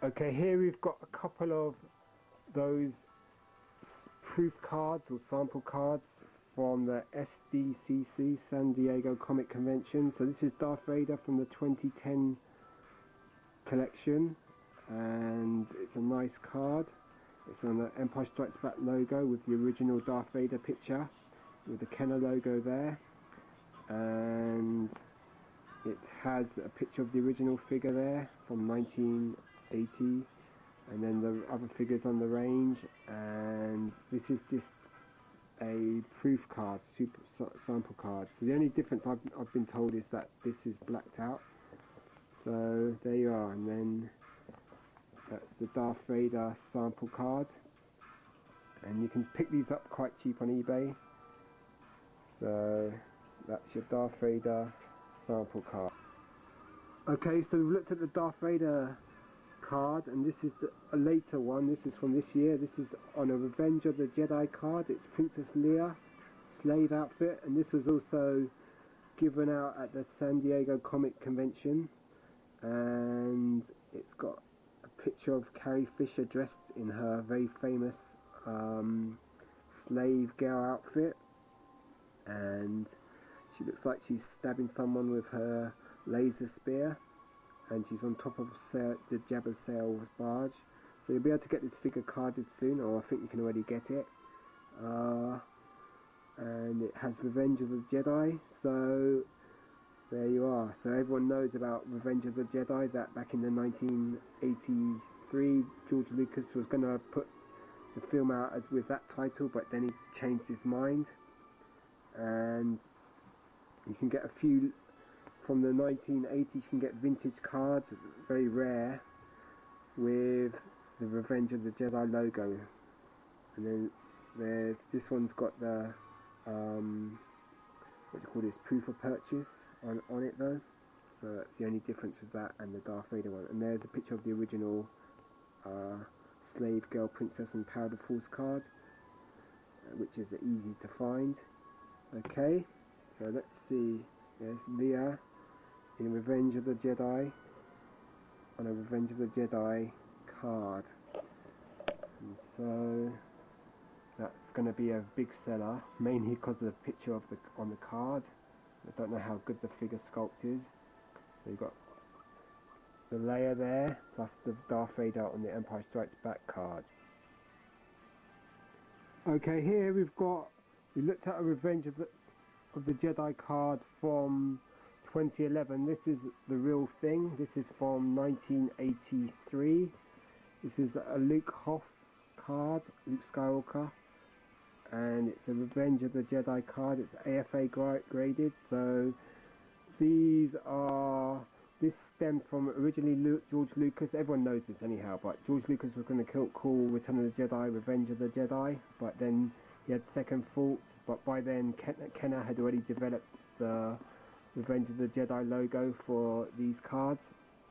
Okay, here we've got a couple of those proof cards or sample cards from the SDCC, San Diego Comic Convention. So this is Darth Vader from the 2010 collection, and it's a nice card. It's on the Empire Strikes Back logo with the original Darth Vader picture with the Kenner logo there, and it has a picture of the original figure there from 1980, and then the other figures on the range. And this is just a proof card, sample card. So the only difference I've been told is that this is blacked out. So there you are, and then that's the Darth Vader sample card, and you can pick these up quite cheap on eBay. So that's your Darth Vader sample card. Okay, so we've looked at the Darth Vader card, and this is a later one. This is from this year. This is on a Revenge of the Jedi card. It's Princess Leia slave outfit, and this was also given out at the San Diego Comic Convention, and it's got a picture of Carrie Fisher dressed in her very famous slave girl outfit, and she looks like she's stabbing someone with her laser spear, and she's on top of the Jabba's sail barge. So you'll be able to get this figure carded soon, or I think you can already get it. And it has Revenge of the Jedi, so there you are. So everyone knows about Revenge of the Jedi, that back in the 1983 George Lucas was going to put the film out with that title, but then he changed his mind. And you can get a few from the 1980s. You can get vintage cards, very rare, with the Revenge of the Jedi logo. And then there's this one's got the what do you call this, proof of purchase on it though. So that's the only difference with that and the Darth Vader one. And there's a picture of the original slave girl Princess and Powder Force card, which is easy to find. Okay, so let's see. There's Leia in Revenge of the Jedi on a Revenge of the Jedi card, and so that's going to be a big seller, mainly because of the picture of on the card. I don't know how good the figure sculpt is. So you've got the Leia there, plus the Darth Vader on the Empire Strikes Back card. Okay, here we looked at a Revenge of the Jedi card from 2011. This is the real thing. This is from 1983. This is a Luke Hoth card, Luke Skywalker, and it's a Revenge of the Jedi card. It's AFA graded. So this stemmed from originally George Lucas. Everyone knows this anyhow, but George Lucas was going to call Return of the Jedi Revenge of the Jedi, but then he had second thoughts. But by then Kenner had already developed the Revenge of the Jedi logo for these cards,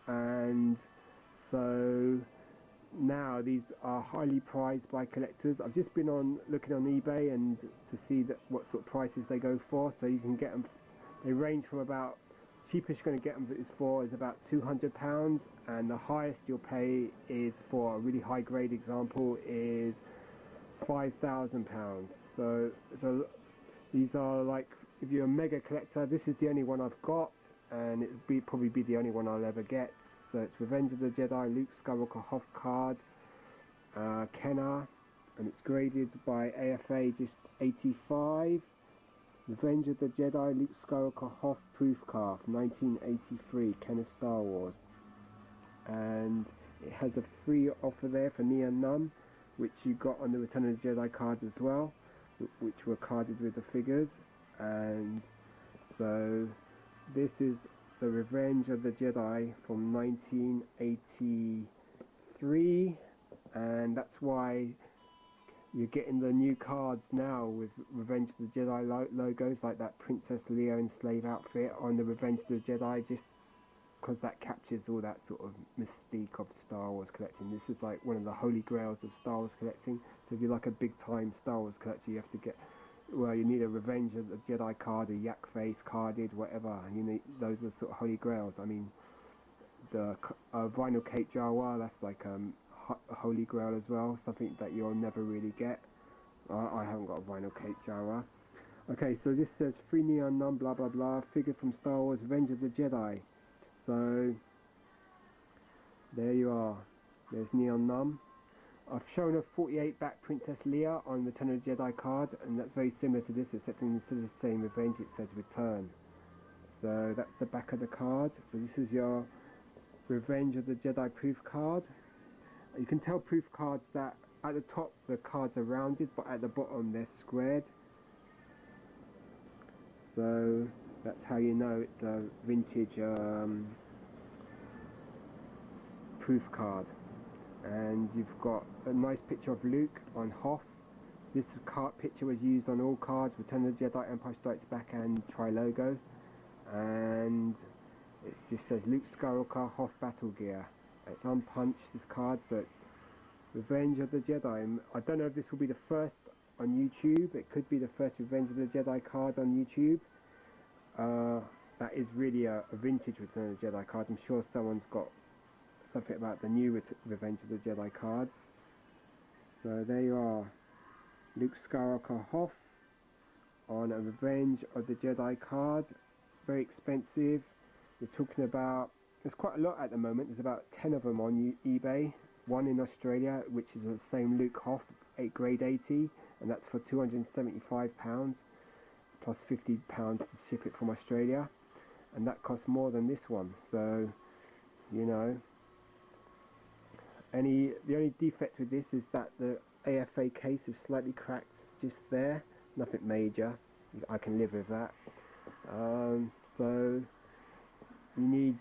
and so now these are highly prized by collectors. I've just been looking on eBay and to see what sort of prices they go for. So you can get them, they range from about, cheapest you're going to get them is about £200, and the highest you'll pay is for a really high grade example is £5,000. So these are like, if you're a mega collector, this is the only one I've got, and it'll probably be the only one I'll ever get. So it's Revenge of the Jedi Luke Skywalker Hoth card, Kenner, and it's graded by AFA just 85. Revenge of the Jedi Luke Skywalker Hoth proof card, 1983, Kenner Star Wars. And it has a free offer there for Neon Nun, which you got on the Return of the Jedi card as well, which were carded with the figures. And so this is the Revenge of the Jedi from 1983, and that's why you're getting the new cards now with Revenge of the Jedi logos, like that Princess Leia in slave outfit on the Revenge of the Jedi, just because that captures all that sort of mystique of Star Wars collecting. This is like one of the holy grails of Star Wars collecting. So if you're like a big time Star Wars collector, you have to get, well, you need a Revenge of the Jedi card, a yak face carded, whatever. You need, those are sort of holy grails. I mean, the vinyl cape Jawa, that's like a holy grail as well, something that you'll never really get. I haven't got a vinyl cape Jawa. Okay, so this says free neon num blah blah blah, figure from Star Wars Revenge of the Jedi. So there you are, there's neon num. I've shown a 48 back Princess Leia on Return of the Jedi card, and that's very similar to this, except instead of saying Revenge it says Return. So that's the back of the card. So this is your Revenge of the Jedi proof card. You can tell proof cards that at the top the cards are rounded, but at the bottom they're squared. So that's how you know it's a vintage proof card. And you've got a nice picture of Luke on Hoth. This card picture was used on all cards, Return of the Jedi, Empire Strikes Back and Tri-Logo. And it just says Luke Skywalker Hoth Battle Gear. It's unpunched, this card, so it's Revenge of the Jedi. I don't know if this will be the first on YouTube. It could be the first Revenge of the Jedi card on YouTube. That is really a vintage Return of the Jedi card. I'm sure someone's got something about the new Revenge of the Jedi cards. So there you are, Luke Skywalker Hoth on a Revenge of the Jedi card. Very expensive. We're talking about, there's quite a lot at the moment. There's about 10 of them on eBay. One in Australia, which is the same Luke Hoth, grade 80, and that's for £275 plus £50 to ship it from Australia, and that costs more than this one. So, you know, the only defect with this is that the AFA case is slightly cracked just there. Nothing major. I can live with that. So you need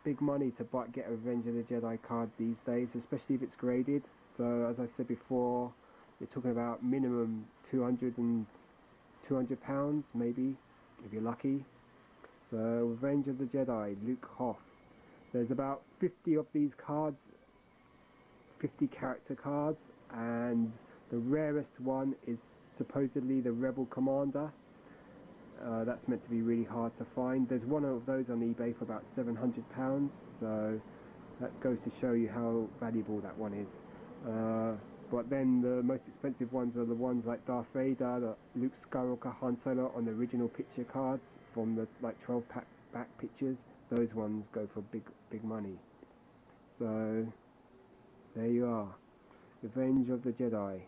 big money to get a Revenge of the Jedi card these days, especially if it's graded. So as I said before, you're talking about minimum £200 maybe, if you're lucky. So Revenge of the Jedi, Luke Hoth. There's about 50 of these cards, 50 character cards, and the rarest one is supposedly the Rebel Commander. That's meant to be really hard to find. There's one of those on eBay for about £700, so that goes to show you how valuable that one is. But then the most expensive ones are the ones like Darth Vader, the Luke Skywalker, Han Solo on the original picture cards from the like 12-pack back pictures. Those ones go for big money. So there you are, Revenge of the Jedi.